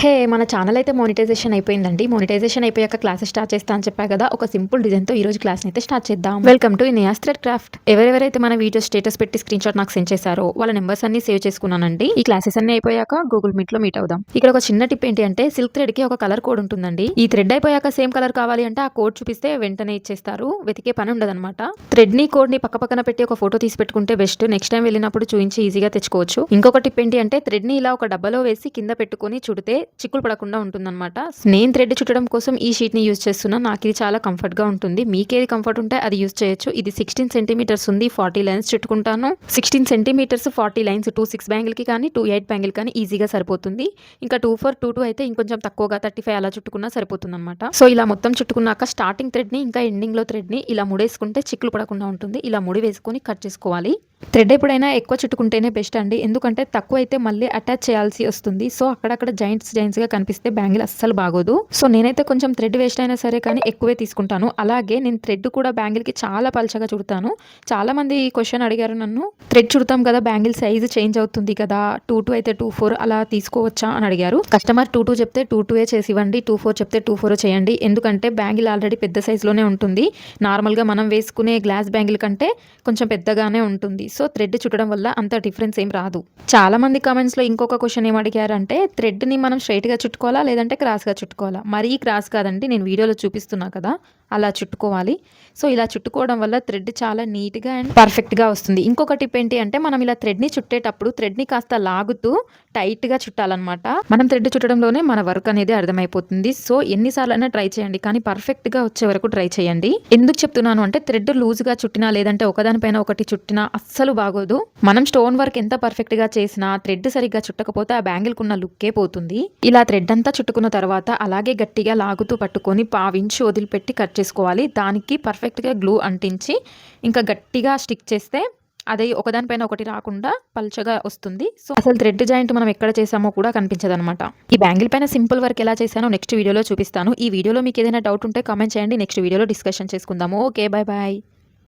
హే! మన ఛానల్ అయితే మానిటైజేషన్ అయిపోయిందండి. మానిటైజేషన్ అయిపోయాక క్లాసెస్ స్టార్ట్ చేస్తా అని చెప్పా కదా! ఒక సింపుల్ డిజైన్‌తో ఈరోజు క్లాస్‌ని అయితే స్టార్ట్ చేద్దాం. Welcome to Iniyas thread craft. ఎవరెవరైతే మన వీడియో స్టేటస్ పెట్టి స్క్రీన్‌షాట్ నాకు సెండ్ చేశారో వాళ్ళ నంబర్స్ అన్ని సేవ్ చేసుకున్నానండి. ఈ క్లాసెస్ అన్ని అయిపోయాక గూగుల్ మీట్‌లో మీట్ అవుదాం. ఇక్కడ ఒక చిన్న టిప్ ఏంటి అంటే సిల్క్ థ్రెడ్‌కి ఒక కలర్ కోడ్ ఉంటుందండి. ఈ థ్రెడ్ అయిపోయాక సేమ్ కలర్ కావాలి అంటే ఆ కోడ్ చూపిస్తే వెంటనే ఇచ్చేస్తారు. వెతికే పని ఉండదన్నమాట. థ్రెడ్‌ని కోడ్‌ని పక్కపక్కన పెట్టి ఒక ఫోటో తీసి పెట్టుకుంటే బెస్ట్. నెక్స్ట్ టైం వెళ్ళినప్పుడు చూయించి ఈజీగా తెచ్చుకోవచ్చు. ఇంకొక టిప్ ఏంటి అంటే థ్రెడ్‌ని ఇలా ఒక డబ్బాలో వేసి కింద పెట్టుకొని చుడితే చిక్కులు పడకుండా ఉంటుందన్నమాట. నేను థ్రెడ్ చుట్టడం కోసం ఈ షీట్‌ని యూజ్ చేస్తున్నా. నాకు ఇది చాలా కంఫర్ట్‌గా ఉంటుంది. మీకేది కంఫర్ట్ ఉంటే అది యూజ్ చేయొచ్చు. ఇది 16 సెంటీమీటర్స్ ఉంది. 40 లైన్స్ చుట్టుకుంటాను. 16 సెంటీమీటర్స్ 40 లైన్స్ 26 బ్యాంగిల్‌కి కానీ 28 బ్యాంగిల్ కానీ ఈజీగా సరిపోతుంది. ఇంకా 24, 22 అయితే ఇంకొంచెం తక్కువగా 35 అలా చుట్టుకున్నా సరిపోతుందన్నమాట. సో ఇలా మొత్తం చుట్టుకున్నాక స్టార్టింగ్ థ్రెడ్‌ని ఇంకా ఎండింగ్‌లో థ్రెడ్‌ని ఇలా ముడేసుకుంటే చిక్కులు పడకుండా ఉంటుంది. ఇలా ముడి వేసుకొని కట్ చేసుకోవాలి. థ్రెడ్ ఎప్పుడైనా ఎక్కువ చుట్టుకుంటేనే బెస్ట్ అండి. ఎందుకంటే తక్కువ అయితే మళ్ళీ అటాచ్ చేయాల్సి వస్తుంది. సో అక్కడక్కడ జాయింట్స్‌గా కనిపిస్తే బ్యాంగిల్ అస్సలు బాగోదు. సో నేనైతే కొంచెం థ్రెడ్ వేస్ట్ అయినా సరే కానీ ఎక్కువే తీసుకుంటాను. అలాగే నేను థ్రెడ్ కూడా బ్యాంగిల్‌కి చాలా పల్చగా చుడతాను. చాలా మంది ఈ క్వశ్చన్ అడిగారు నన్ను. థ్రెడ్ చుడతాం కదా బ్యాంగిల్ సైజ్ చేంజ్ అవుతుంది కదా! 22 అయితే 24 అలా తీసుకోవచ్చా అని అడిగారు. కస్టమర్ 22 చెప్తే 22 చేసి ఇవ్వండి. 24 చెప్తే 24 చేయండి. ఎందుకంటే బ్యాంగిల్ ఆల్రెడీ పెద్ద సైజులోనే ఉంటుంది. నార్మల్‌గా మనం వేసుకునే గ్లాస్ బ్యాంగిల్ కంటే కొంచెం పెద్దగానే ఉంటుంది. సో థ్రెడ్ చుట్టడం వల్ల అంత డిఫరెన్స్ ఏం రాదు. చాలా మంది కామెంట్స్‌లో ఇంకొక క్వశ్చన్ ఏం అడిగారంటే థ్రెడ్‌ని మనం స్ట్రెయిట్‌గా చుట్టుకోవాలా లేదంటే క్రాస్‌గా చుట్టుకోవాలా? మరీ క్రాస్ కాదండి. నేను వీడియోలో చూపిస్తున్నా కదా! అలా చుట్టుకోవాలి. సో ఇలా చుట్టుకోవడం వల్ల థ్రెడ్ చాలా నీట్‌గా అండ్ పర్ఫెక్ట్‌గా వస్తుంది. ఇంకొక టిప్ ఏంటి అంటే మనం ఇలా థ్రెడ్‌ని చుట్టేటప్పుడు థ్రెడ్‌ని కాస్త లాగుతూ టైట్‌గా చుట్టాలన్నమాట. మనం థ్రెడ్ చుట్టడంలోనే మన వర్క్ అనేది అర్థమైపోతుంది. సో ఎన్ని సార్లైనా ట్రై చేయండి. కానీ పర్ఫెక్ట్‌గా వచ్చే వరకు ట్రై చేయండి. ఎందుకు చెప్తున్నాను అంటే థ్రెడ్ లూజ్‌గా చుట్టినా లేదంటే ఒకదానిపైన ఒకటి చుట్టినా అస్సలు బాగోదు. మనం స్టోన్ వర్క్ ఎంత పర్ఫెక్ట్‌గా చేసినా థ్రెడ్ సరిగ్గా చుట్టకపోతే ఆ బ్యాంగిల్‌కున్న లుక్కే పోతుంది. ఇలా థ్రెడ్ అంతా చుట్టుకున్న తర్వాత అలాగే గట్టిగా లాగుతూ పట్టుకొని పావించి వదిలిపెట్టి కట్ చేసుకోవాలి. దానికి పర్ఫెక్ట్‌గా గ్లూ అంటించి ఇంకా గట్టిగా స్టిక్ చేస్తే అది ఒకదానిపైన ఒకటి రాకుండా పల్చగా వస్తుంది. సో అసలు థ్రెడ్ జాయింట్ మనం ఎక్కడ చేసామో కూడా కనిపించదనమాట. ఈ బ్యాంగిల్ పైన సింపుల్ వర్క్ ఎలా చేశానో నెక్స్ట్ వీడియోలో చూపిస్తాను. ఈ వీడియోలో మీకు ఏదైనా డౌట్ ఉంటే కామెంట్ చేయండి. నెక్స్ట్ వీడియోలో డిస్కషన్ చేసుకుందాము. Okay, bye bye.